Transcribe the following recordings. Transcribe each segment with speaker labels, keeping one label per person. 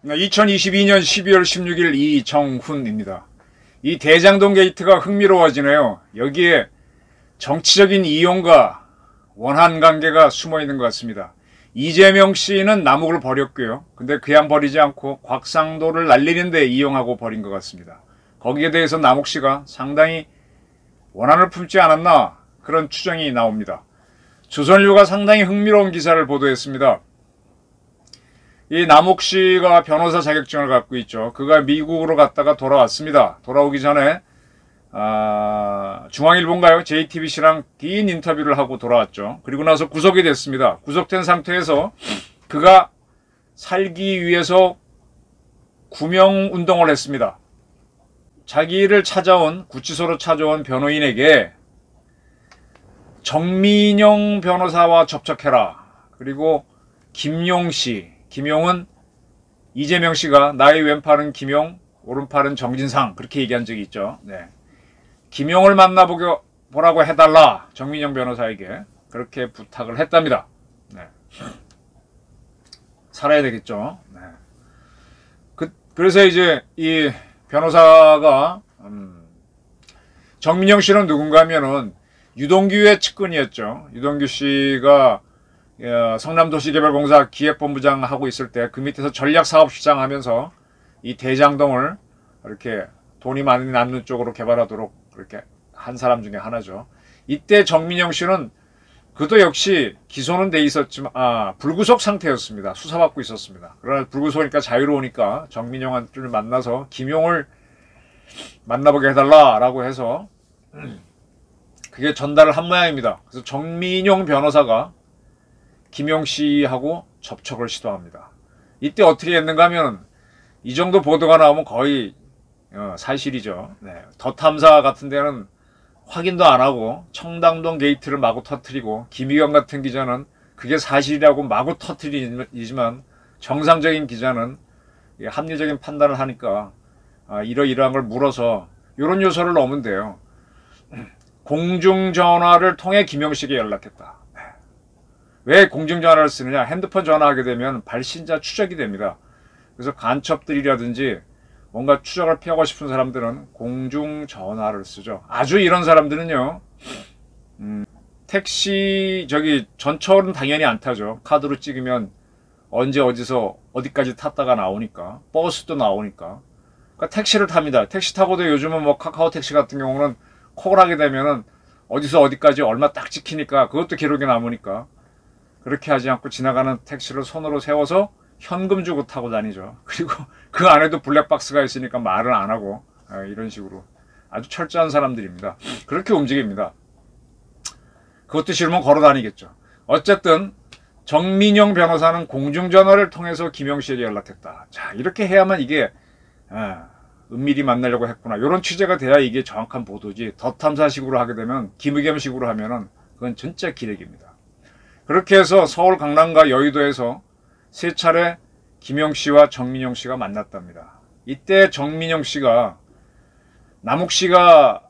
Speaker 1: (2022년 12월 16일) 이정훈입니다. 이 대장동 게이트가 흥미로워지네요. 여기에 정치적인 이용과 원한 관계가 숨어있는 것 같습니다. 이재명 씨는 남욱을 버렸고요. 근데 그냥 버리지 않고 곽상도를 날리는 데 이용하고 버린 것 같습니다. 거기에 대해서 남욱 씨가 상당히 원한을 품지 않았나, 그런 추정이 나옵니다. 조선일보가 상당히 흥미로운 기사를 보도했습니다. 이 남욱 씨가 변호사 자격증을 갖고 있죠. 그가 미국으로 갔다가 돌아왔습니다. 돌아오기 전에 중앙일보인가요? JTBC랑 긴 인터뷰를 하고 돌아왔죠. 그리고 나서 구속이 됐습니다. 구속된 상태에서 그가 살기 위해서 구명운동을 했습니다. 자기를 찾아온, 구치소로 찾아온 변호인에게 정민영 변호사와 접촉해라. 그리고 김용씨, 김용은 이재명 씨가 나의 왼팔은 김용, 오른팔은 정진상, 그렇게 얘기한 적이 있죠. 네. 김용을 만나보라고 해달라, 정민영 변호사에게 그렇게 부탁을 했답니다. 네. 살아야 되겠죠. 네. 그래서 이제 이 변호사가 정민영 씨는 누군가 하면은 유동규의 측근이었죠. 유동규 씨가 성남도시개발공사 기획본부장 하고 있을 때 그 밑에서 전략사업실장 하면서 이 대장동을 이렇게 돈이 많이 남는 쪽으로 개발하도록 그렇게 한 사람 중에 하나죠. 이때 정민영 씨는 그도 역시 기소는 돼 있었지만 불구속 상태였습니다. 수사받고 있었습니다. 그러나 불구속이니까 자유로우니까 정민영을 만나서 김용을 만나보게 해달라라고 해서 그게 전달을 한 모양입니다. 그래서 정민용 변호사가 김용 씨하고 접촉을 시도합니다. 이때 어떻게 했는가 하면 이 정도 보도가 나오면 거의 사실이죠. 네. 더 탐사 같은 데는 확인도 안 하고 청담동 게이트를 마구 터뜨리고, 김희경 같은 기자는 그게 사실이라고 마구 터뜨리지만 정상적인 기자는 합리적인 판단을 하니까 이러이러한 걸 물어서 이런 요소를 넣으면 돼요. 공중전화를 통해 김용 씨에게 연락했다. 왜 공중전화를 쓰느냐? 핸드폰 전화하게 되면 발신자 추적이 됩니다. 그래서 간첩들이라든지 뭔가 추적을 피하고 싶은 사람들은 공중전화를 쓰죠. 아주 이런 사람들은요, 택시, 전철은 당연히 안 타죠. 카드로 찍으면 언제 어디서 어디까지 탔다가 나오니까. 버스도 나오니까. 그러니까 택시를 탑니다. 택시 타고도 요즘은 뭐 카카오 택시 같은 경우는 콜 하게 되면은 어디서 어디까지 얼마 딱 찍히니까 그것도 기록이 남으니까 그렇게 하지 않고 지나가는 택시를 손으로 세워서 현금 주고 타고 다니죠. 그리고 그 안에도 블랙박스가 있으니까 말을 안 하고 이런 식으로 아주 철저한 사람들입니다. 그렇게 움직입니다. 그것도 싫으면 걸어 다니겠죠. 어쨌든 정민영 변호사는 공중전화를 통해서 김용 씨에게 연락했다. 자, 이렇게 해야만 이게 은밀히 만나려고 했구나, 이런 취재가 돼야 이게 정확한 보도지. 덧탐사식으로 하게 되면, 김의겸식으로 하면은 그건 진짜 기레기입니다. 그렇게 해서 서울 강남과 여의도에서 세 차례 김용 씨와 정민영 씨가 만났답니다. 이때 정민영 씨가 남욱 씨가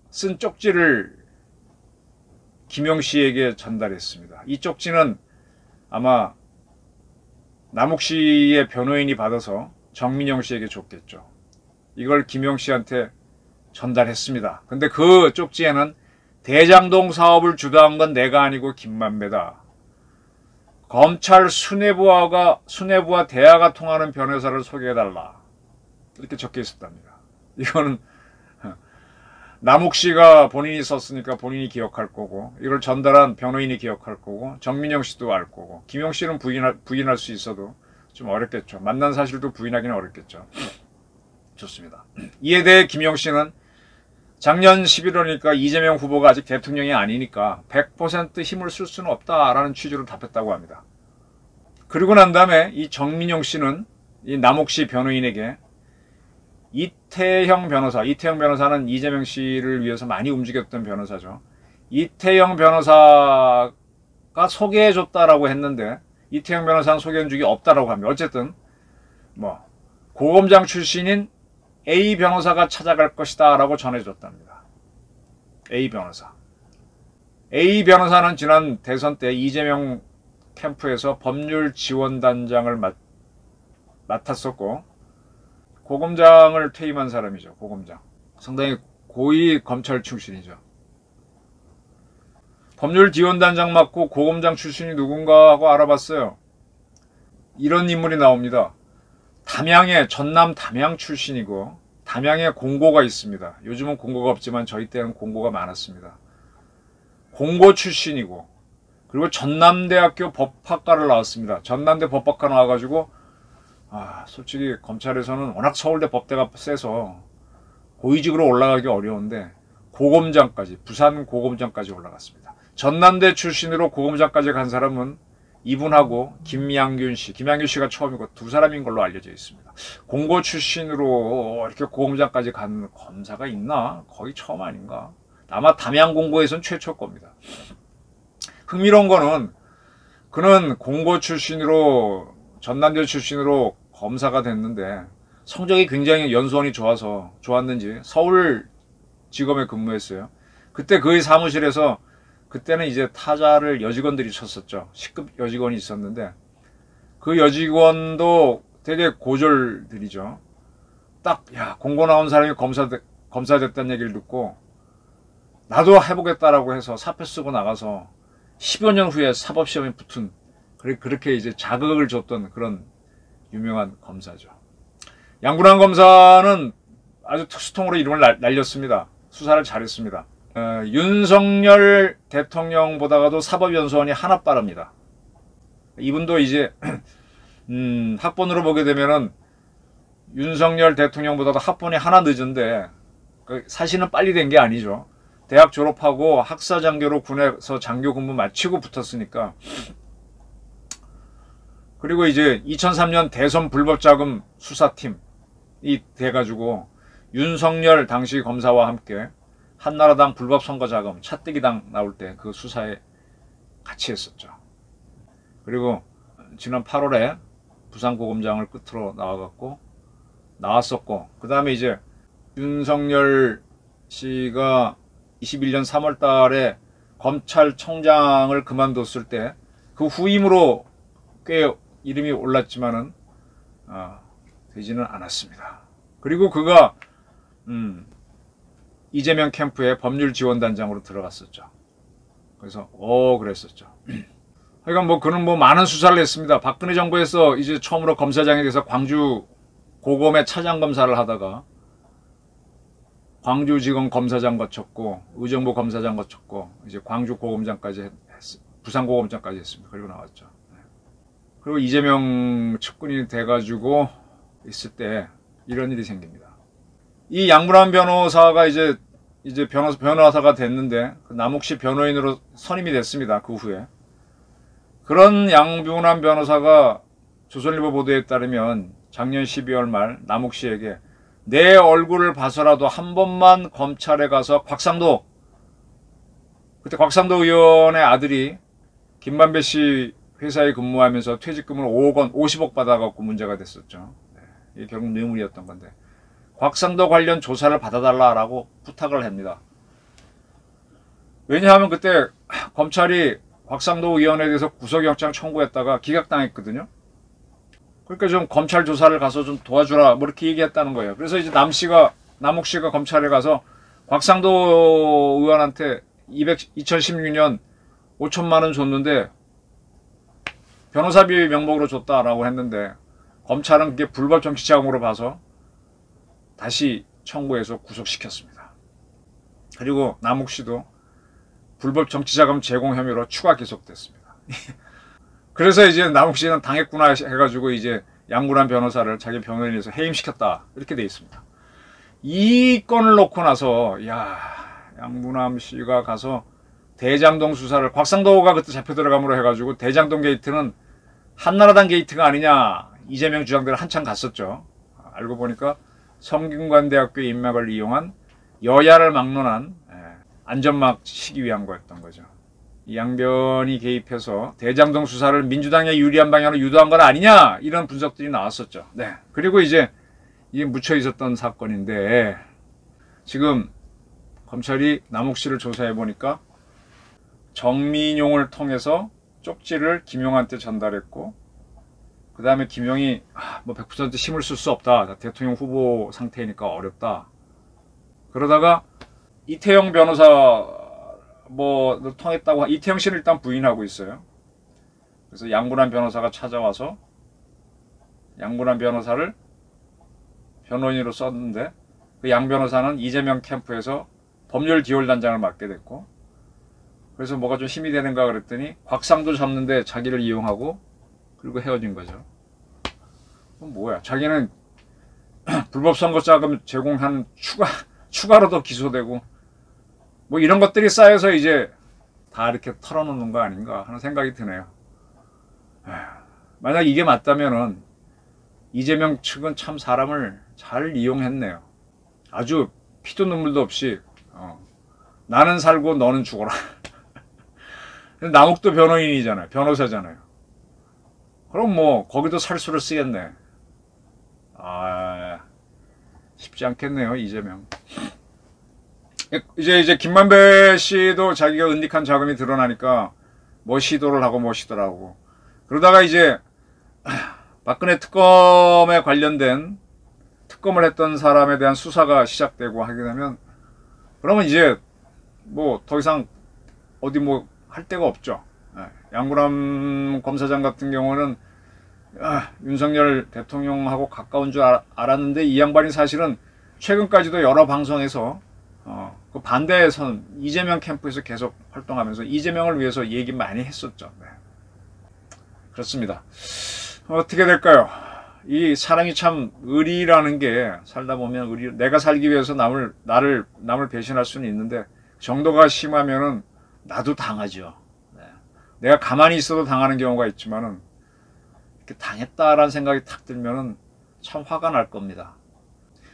Speaker 1: 쓴 쪽지를 김용 씨에게 전달했습니다. 이 쪽지는 아마 남욱 씨의 변호인이 받아서 정민영 씨에게 줬겠죠. 이걸 김용 씨한테 전달했습니다. 근데 그 쪽지에는 대장동 사업을 주도한 건 내가 아니고 김만배다. 검찰 수뇌부와 대화가 통하는 변호사를 소개해달라. 이렇게 적혀 있었답니다. 이거는 남욱 씨가 본인이 썼으니까 본인이 기억할 거고, 이걸 전달한 변호인이 기억할 거고, 정민영 씨도 알 거고, 김용 씨는 부인할 수 있어도 좀 어렵겠죠. 만난 사실도 부인하기는 어렵겠죠. 좋습니다. 이에 대해 김용 씨는 작년 11월이니까 이재명 후보가 아직 대통령이 아니니까 100% 힘을 쓸 수는 없다라는 취지로 답했다고 합니다. 그리고 난 다음에 이 정민용 씨는 이 남욱 씨 변호인에게 이태형 변호사는 이재명 씨를 위해서 많이 움직였던 변호사죠. 이태형 변호사가 소개해줬다라고 했는데 이태형 변호사는 소개한 적이 없다라고 합니다. 어쨌든 뭐 고검장 출신인 A 변호사가 찾아갈 것이다 라고 전해줬답니다. A 변호사. A 변호사는 지난 대선 때 이재명 캠프에서 법률지원단장을 맡았었고 고검장을 퇴임한 사람이죠. 고검장. 상당히 고위 검찰 출신이죠. 법률지원단장 맡고 고검장 출신이 누군가 하고 알아봤어요. 이런 인물이 나옵니다. 담양의 전남 담양 출신이고 담양에 공고가 있습니다. 요즘은 공고가 없지만 저희 때는 공고가 많았습니다. 공고 출신이고 그리고 전남대학교 법학과를 나왔습니다. 전남대 법학과 나와가지고 솔직히 검찰에서는 워낙 서울대 법대가 세서 고위직으로 올라가기 어려운데 고검장까지 부산 고검장까지 올라갔습니다. 전남대 출신으로 고검장까지 간 사람은 이분하고 김양균 씨가 처음이고 두 사람인 걸로 알려져 있습니다. 공고 출신으로 이렇게 고검장까지 간 검사가 있나? 거의 처음 아닌가? 아마 담양공고에선 최초일 겁니다. 흥미로운 거는 그는 공고 출신으로 전남대 출신으로 검사가 됐는데 성적이 굉장히 연수원이 좋았는지 서울지검에 근무했어요. 그때 그의 사무실에서 그때는 이제 타자를 여직원들이 쳤었죠. 10급 여직원이 있었는데 그 여직원도 되게 고졸들이죠. 딱 공고 나온 사람이 검사 됐다는 얘기를 듣고 나도 해보겠다라고 해서 사표 쓰고 나가서 10여 년 후에 사법시험에 붙은 그렇게 이제 자극을 줬던 그런 유명한 검사죠. 양분환 검사는 아주 특수통으로 이름을 날렸습니다. 수사를 잘했습니다. 윤석열 대통령보다도 사법연수원이 하나 빠릅니다. 이분도 이제 학번으로 보게 되면은 윤석열 대통령보다도 학번이 하나 늦은데 사실은 빨리 된 게 아니죠. 대학 졸업하고 학사장교로 군에서 장교 근무 마치고 붙었으니까. 그리고 이제 2003년 대선 불법자금 수사팀이 돼가지고 윤석열 당시 검사와 함께 한나라당 불법선거자금 차떼기당 나올 때 그 수사에 같이 했었죠. 그리고 지난 8월에 부산고검장을 끝으로 나왔었고 그 다음에 이제 윤석열 씨가 21년 3월 달에 검찰총장을 그만뒀을 때 그 후임으로 꽤 이름이 올랐지만은 되지는 않았습니다. 그리고 그가 이재명 캠프의 법률지원단장으로 들어갔었죠. 그래서 그랬었죠. 하여간 그는 많은 수사를 했습니다. 박근혜 정부에서 이제 처음으로 검사장이 돼서 광주 고검의 차장검사를 하다가 광주지검 검사장 거쳤고 의정부 검사장 거쳤고 이제 광주 고검장까지 부산 고검장까지 했습니다. 그리고 나왔죠. 그리고 이재명 측근이 돼가지고 있을 때 이런 일이 생깁니다. 이 양분환 변호사가 이제 변호사가 됐는데 남욱시 변호인으로 선임이 됐습니다. 그 후에 그런 양분환 변호사가 조선일보 보도에 따르면 작년 12월 말 남욱시에게 내 얼굴을 봐서라도 한 번만 검찰에 가서 그때 곽상도 의원의 아들이 김만배 씨 회사에 근무하면서 퇴직금을 50억 받아갖고 문제가 됐었죠. 이게 결국 뇌물이었던 건데 곽상도 관련 조사를 받아달라고 부탁을 합니다. 왜냐하면 그때 검찰이 곽상도 의원에 대해서 구속영장 청구했다가 기각당했거든요. 그러니까 좀 검찰 조사를 가서 좀 도와주라 이렇게 얘기했다는 거예요. 그래서 이제 남욱씨가 검찰에 가서 곽상도 의원한테 2016년 5천만 원 줬는데 변호사비 명목으로 줬다라고 했는데 검찰은 그게 불법 정치자금으로 봐서 다시 청구해서 구속시켰습니다. 그리고 남욱씨도 불법 정치자금 제공 혐의로 추가 기소됐습니다. 그래서 이제 남욱씨는 당했구나 해가지고 이제 양분환 변호사를 자기 변호인에서 해임시켰다 이렇게 돼 있습니다. 이 건을 놓고 나서 양분환 씨가 가서 대장동 수사를 곽상도가 그때 잡혀 들어감으로 해가지고 대장동 게이트는 한나라당 게이트가 아니냐 이재명 주장대로 한참 갔었죠. 알고 보니까 성균관대학교의 인맥을 이용한 여야를 막론한 안전막 치기 위한 거였던 거죠. 이 양변이 개입해서 대장동 수사를 민주당에 유리한 방향으로 유도한 건 아니냐 이런 분석들이 나왔었죠. 그리고 이제 이게 묻혀 있었던 사건인데 지금 검찰이 남욱 씨를 조사해 보니까 정민용을 통해서 쪽지를 김용한테 전달했고 그 다음에 김용이 뭐 100% 힘을 쓸 수 없다. 대통령 후보 상태니까 어렵다. 그러다가 이태영 변호사 뭐 통했다고 이태영 씨는 일단 부인하고 있어요. 그래서 양분한 변호사가 찾아와서 양분한 변호사를 변호인으로 썼는데 그 양 변호사는 이재명 캠프에서 법률 디올단장을 맡게 됐고 그래서 뭐가 좀 힘이 되는가 그랬더니 곽상도 잡는데 자기를 이용하고 그리고 헤어진 거죠. 그럼 뭐야? 자기는 불법 선거 자금 제공한 추가로도 기소되고 뭐 이런 것들이 쌓여서 이제 다 이렇게 털어놓는 거 아닌가 하는 생각이 드네요. 만약 이게 맞다면은 이재명 측은 참 사람을 잘 이용했네요. 아주 피도 눈물도 없이 나는 살고 너는 죽어라. 남욱도 변호인이잖아요. 변호사잖아요. 그럼 뭐 거기도 살수를 쓰겠네. 쉽지 않겠네요. 이재명. 이제 김만배 씨도 자기가 은닉한 자금이 드러나니까 뭐 시도를 하고 뭐 시도하고 그러다가 이제 박근혜 특검에 관련된 특검을 했던 사람에 대한 수사가 시작되고 하게 되면 그러면 이제 뭐 더 이상 어디 뭐 할 데가 없죠. 양구람 검사장 같은 경우는 윤석열 대통령하고 가까운 줄 알았는데 이 양반이 사실은 최근까지도 여러 방송에서 그 반대선 이재명 캠프에서 계속 활동하면서 이재명을 위해서 얘기 많이 했었죠. 네. 그렇습니다. 어떻게 될까요? 이 사람이 참 의리라는 게 살다 보면 내가 살기 위해서 남을 배신할 수는 있는데 정도가 심하면은 나도 당하죠. 네. 내가 가만히 있어도 당하는 경우가 있지만은 이렇게 당했다라는 생각이 탁 들면은 참 화가 날 겁니다.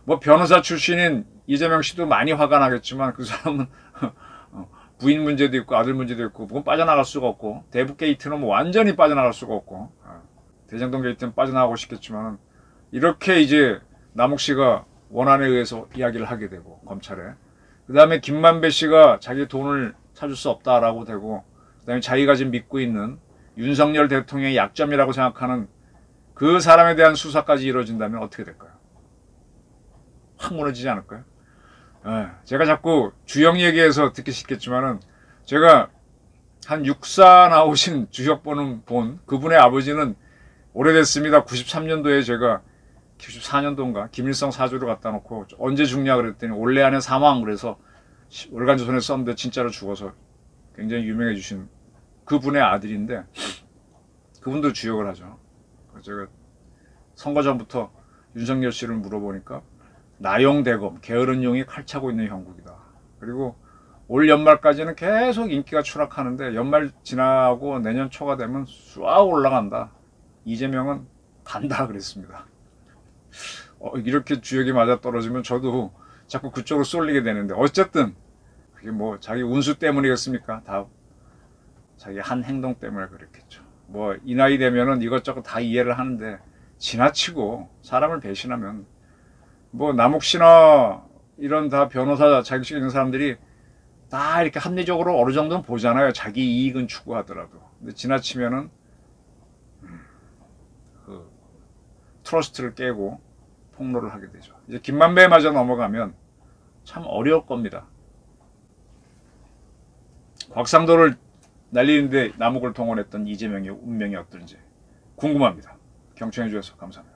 Speaker 1: 뭐 변호사 출신인 이재명 씨도 많이 화가 나겠지만 그 사람은 부인 문제도 있고 아들 문제도 있고 그건 빠져나갈 수가 없고 대북 게이트는 뭐 완전히 빠져나갈 수가 없고 대장동 게이트는 빠져나가고 싶겠지만 이렇게 이제 남욱 씨가 원한에 의해서 이야기를 하게 되고 검찰에 그 다음에 김만배 씨가 자기 돈을 찾을 수 없다라고 되고 그 다음에 자기가 지금 믿고 있는 윤석열 대통령의 약점이라고 생각하는 그 사람에 대한 수사까지 이루어진다면 어떻게 될까요? 확 무너지지 않을까요? 제가 자꾸 주역 얘기해서 듣기 쉽겠지만은 제가 한 육사 나오신 주역 보는 그분의 아버지는 오래됐습니다. 93년도에 제가 94년도인가 김일성 사주를 갖다 놓고 언제 죽냐 그랬더니 올해 안에 사망 그래서 월간조선에 썼는데 진짜로 죽어서 굉장히 유명해주신 그분의 아들인데 그분도 주역을 하죠. 제가 선거 전부터 윤석열 씨를 물어보니까 나용대검, 게으른 용이 칼차고 있는 형국이다. 그리고 올 연말까지는 계속 인기가 추락하는데 연말 지나고 내년 초가 되면 쑥 올라간다. 이재명은 간다 그랬습니다. 이렇게 주역이 맞아떨어지면 저도 자꾸 그쪽으로 쏠리게 되는데 어쨌든 그게 뭐 자기 운수 때문이겠습니까? 다 자기 한 행동 때문에 그랬겠죠. 뭐 이 나이 되면은 이것저것 다 이해를 하는데 지나치고 사람을 배신하면 뭐 남욱 씨나 이런 다 변호사 자격증 있는 사람들이 다 이렇게 합리적으로 어느 정도는 보잖아요. 자기 이익은 추구하더라도. 근데 지나치면은 그 트러스트를 깨고 폭로를 하게 되죠. 이제 김만배마저 넘어가면 참 어려울 겁니다. 곽상도를 날리는데 남욱을 동원했던 이재명의 운명이 어떨지 궁금합니다. 경청해 주셔서 감사합니다.